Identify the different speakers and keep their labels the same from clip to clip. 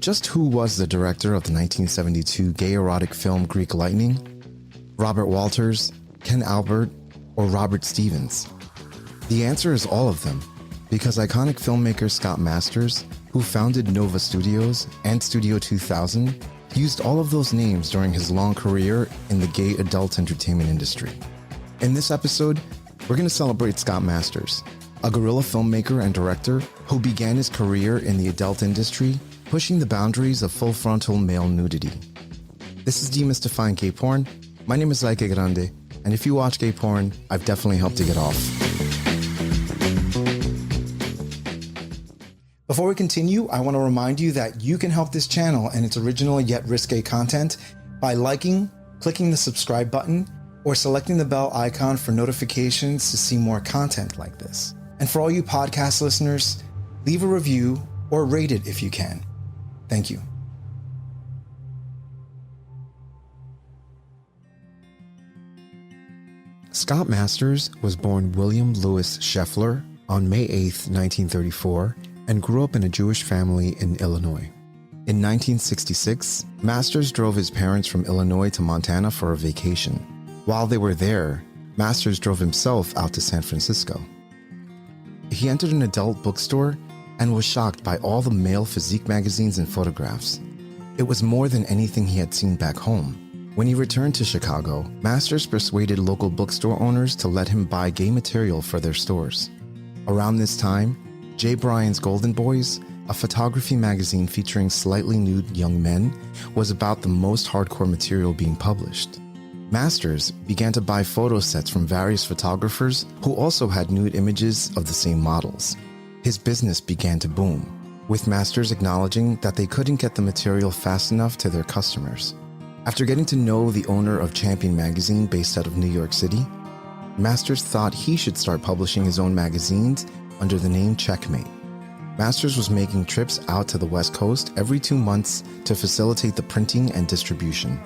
Speaker 1: Just who was the director of the 1972 gay erotic film Greek Lightning? Robert Walters, Ken Albert, or Robert Stevens? The answer is all of them, because iconic filmmaker Scott Masters, who founded Nova Studios and Studio 2000, used all of those names during his long career in the gay adult entertainment industry. In this episode, we're going to celebrate Scott Masters, a guerrilla filmmaker and director who began his career in the adult industry, pushing the boundaries of full frontal male nudity. This is Demystifying Gay Porn. My name is Laika Grande, and if you watch gay porn, I've definitely helped you get off. Before we continue, I want to remind you that you can help this channel and its original yet risque content by liking, clicking the subscribe button, or selecting the bell icon for notifications to see more content like this. And for all you podcast listeners, leave a review or rate it if you can. Thank you. Scott Masters was born William Louis Scheffler on May 8, 1934, and grew up in a Jewish family in Illinois. In 1966, Masters drove his parents from Illinois to Montana for a vacation. While they were there, Masters drove himself out to San Francisco. He entered an adult bookstore and was shocked by all the male physique magazines and photographs. It was more than anything he had seen back home. When he returned to Chicago, Masters persuaded local bookstore owners to let him buy gay material for their stores. Around this time, J. Bryan's Golden Boys, a photography magazine featuring slightly nude young men, was about the most hardcore material being published. Masters began to buy photo sets from various photographers who also had nude images of the same models. His business began to boom, with Masters acknowledging that they couldn't get the material fast enough to their customers. After getting to know the owner of Champion magazine based out of New York City, Masters thought he should start publishing his own magazines under the name Checkmate. Masters was making trips out to the West Coast every 2 months to facilitate the printing and distribution.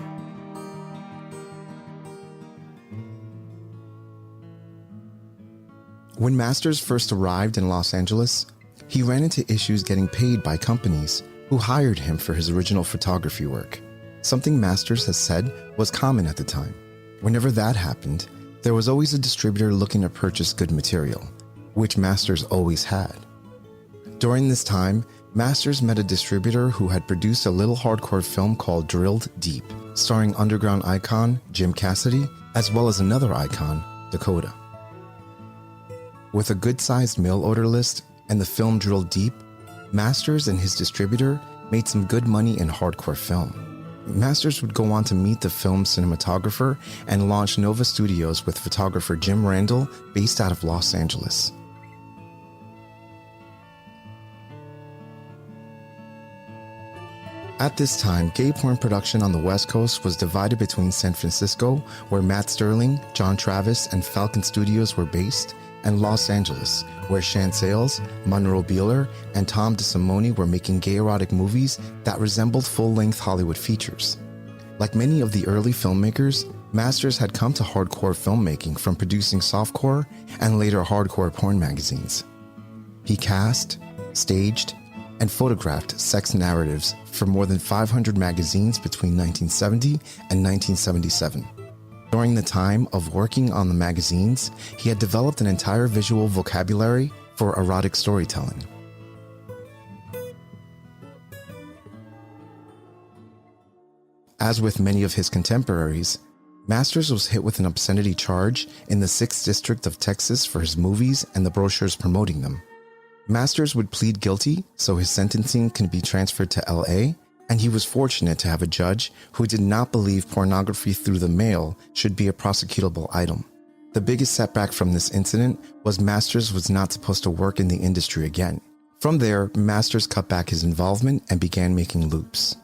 Speaker 1: When Masters first arrived in Los Angeles, he ran into issues getting paid by companies who hired him for his original photography work. Something Masters has said was common at the time. Whenever that happened, there was always a distributor looking to purchase good material, which Masters always had. During this time, Masters met a distributor who had produced a little hardcore film called Drilled Deep, starring underground icon Jim Cassidy, as well as another icon, Dakota. With a good-sized mail order list and the film Drilled Deep, Masters and his distributor made some good money in hardcore film. Masters would go on to meet the film's cinematographer and launch Nova Studios with photographer Jim Randall, based out of Los Angeles. At this time, gay porn production on the West Coast was divided between San Francisco, where Matt Sterling, John Travis, and Falcon Studios were based, and Los Angeles, where Shan Sales, Monroe Beeler, and Tom DeSimone were making gay erotic movies that resembled full-length Hollywood features. Like many of the early filmmakers, Masters had come to hardcore filmmaking from producing softcore and later hardcore porn magazines. He cast, staged, and photographed sex narratives for more than 500 magazines between 1970 and 1977. During the time of working on the magazines, he had developed an entire visual vocabulary for erotic storytelling. As with many of his contemporaries, Masters was hit with an obscenity charge in the 6th District of Texas for his movies and the brochures promoting them. Masters would plead guilty so his sentencing can be transferred to LA, and he was fortunate to have a judge who did not believe pornography through the mail should be a prosecutable item. The biggest setback from this incident was Masters was not supposed to work in the industry again. From there, Masters cut back his involvement and began making loops.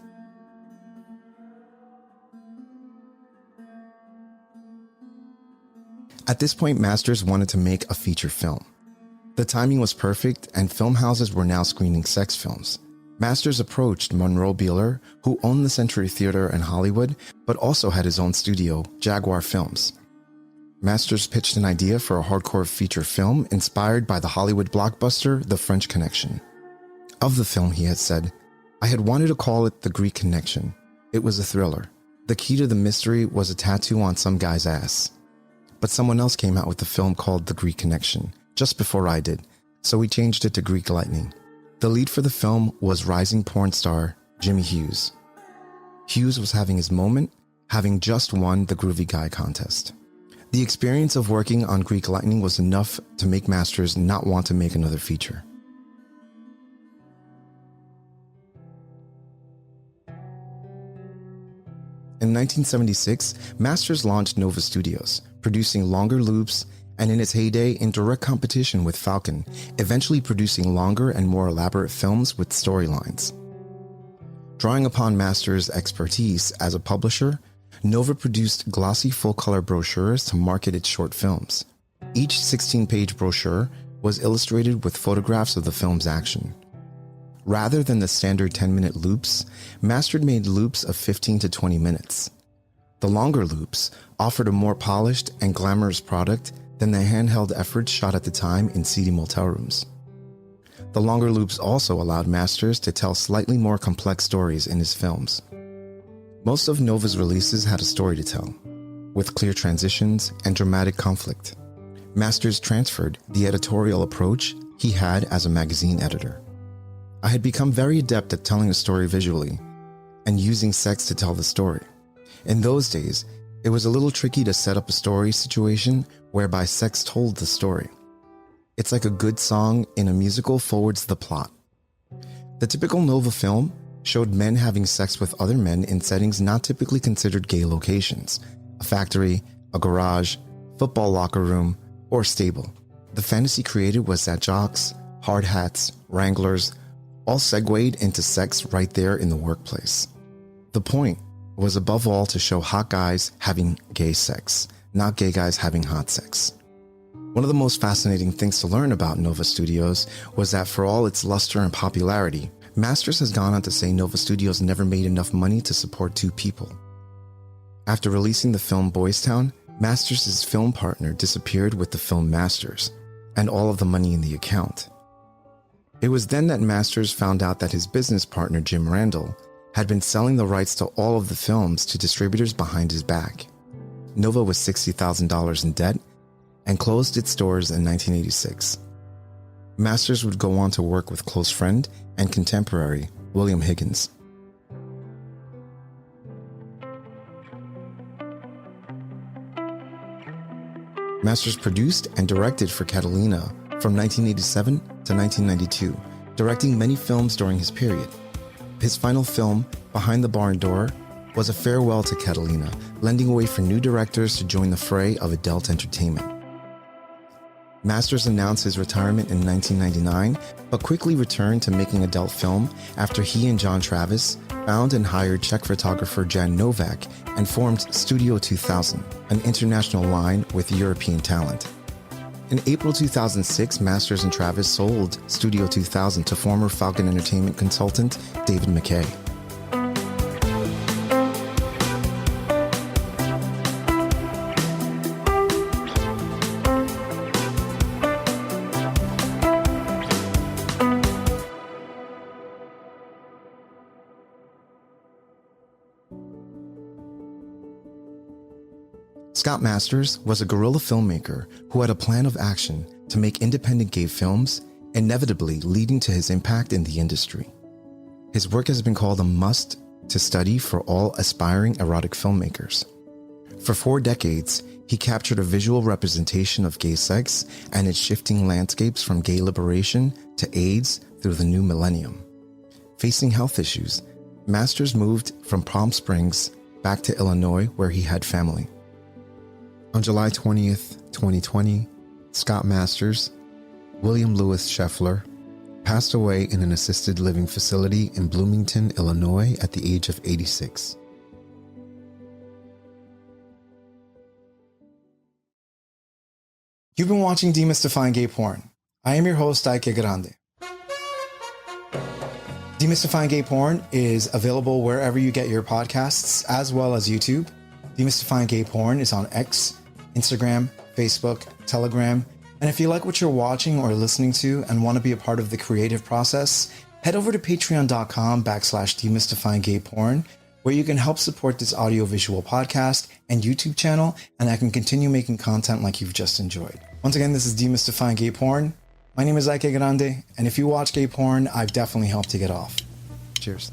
Speaker 1: At this point, Masters wanted to make a feature film. The timing was perfect, and film houses were now screening sex films. Masters approached Monroe Beeler, who owned the Century Theater in Hollywood, but also had his own studio, Jaguar Films. Masters pitched an idea for a hardcore feature film inspired by the Hollywood blockbuster The French Connection. Of the film, he had said, I had wanted to call it The Greek Connection. It was a thriller. The key to the mystery was a tattoo on some guy's ass. But someone else came out with a film called The Greek Connection just before I did, so we changed it to Greek Lightning. The lead for the film was rising porn star Jimmy Hughes. Hughes was having his moment, having just won the Groovy Guy contest. The experience of working on Greek Lightning was enough to make Masters not want to make another feature. In 1976, Masters launched Nova Studios, producing longer loops and in its heyday in direct competition with Falcon, eventually producing longer and more elaborate films with storylines. Drawing upon Masters' expertise as a publisher, Nova produced glossy full-color brochures to market its short films. Each 16-page brochure was illustrated with photographs of the film's action. Rather than the standard 10-minute loops, Masters made loops of 15 to 20 minutes. The longer loops offered a more polished and glamorous product than the handheld efforts shot at the time in seedy motel rooms. The longer loops also allowed Masters to tell slightly more complex stories in his films. Most of Nova's releases had a story to tell, with clear transitions and dramatic conflict. Masters transferred the editorial approach he had as a magazine editor. I had become very adept at telling a story visually and using sex to tell the story. In those days, it was a little tricky to set up a story situation whereby sex told the story. It's like a good song in a musical forwards the plot. The typical Nova film showed men having sex with other men in settings not typically considered gay locations: a factory, a garage, football locker room, or stable. The fantasy created was that jocks, hard hats, wranglers, all segued into sex right there in the workplace. The point was above all to show hot guys having gay sex, not gay guys having hot sex. One of the most fascinating things to learn about Nova Studios was that for all its luster and popularity, Masters has gone on to say Nova Studios never made enough money to support two people. After releasing the film Boys Town, Masters' film partner disappeared with the film Masters, and all of the money in the account. It was then that Masters found out that his business partner Jim Randall had been selling the rights to all of the films to distributors behind his back. Nova was $60,000 in debt and closed its doors in 1986. Masters would go on to work with close friend and contemporary William Higgins. Masters produced and directed for Catalina from 1987 to 1992, directing many films during his period. His final film, Behind the Barn Door, was a farewell to Catalina, lending a way for new directors to join the fray of adult entertainment. Masters announced his retirement in 1999, but quickly returned to making adult film after he and John Travis found and hired Czech photographer Jan Novak and formed Studio 2000, an international line with European talent. In April 2006, Masters and Travis sold Studio 2000 to former Falcon Entertainment consultant David McKay. Scott Masters was a guerrilla filmmaker who had a plan of action to make independent gay films, inevitably leading to his impact in the industry. His work has been called a must to study for all aspiring erotic filmmakers. For 4 decades, he captured a visual representation of gay sex and its shifting landscapes from gay liberation to AIDS through the new millennium. Facing health issues, Masters moved from Palm Springs back to Illinois, where he had family. On July 20th, 2020, Scott Masters, William Louis Scheffler, passed away in an assisted living facility in Bloomington, Illinois at the age of 86. You've been watching Demystifying Gay Porn. I am your host, Ike Grande. Demystifying Gay Porn is available wherever you get your podcasts, as well as YouTube. Demystifying Gay Porn is on X, Instagram, Facebook, Telegram. And if you like what you're watching or listening to and want to be a part of the creative process, head over to patreon.com/demystifyinggayporn, where you can help support this audiovisual podcast and YouTube channel, and I can continue making content like you've just enjoyed. Once again, this is Demystifying Gay Porn. My name is Ike Grande, and if you watch gay porn, I've definitely helped to get off. Cheers.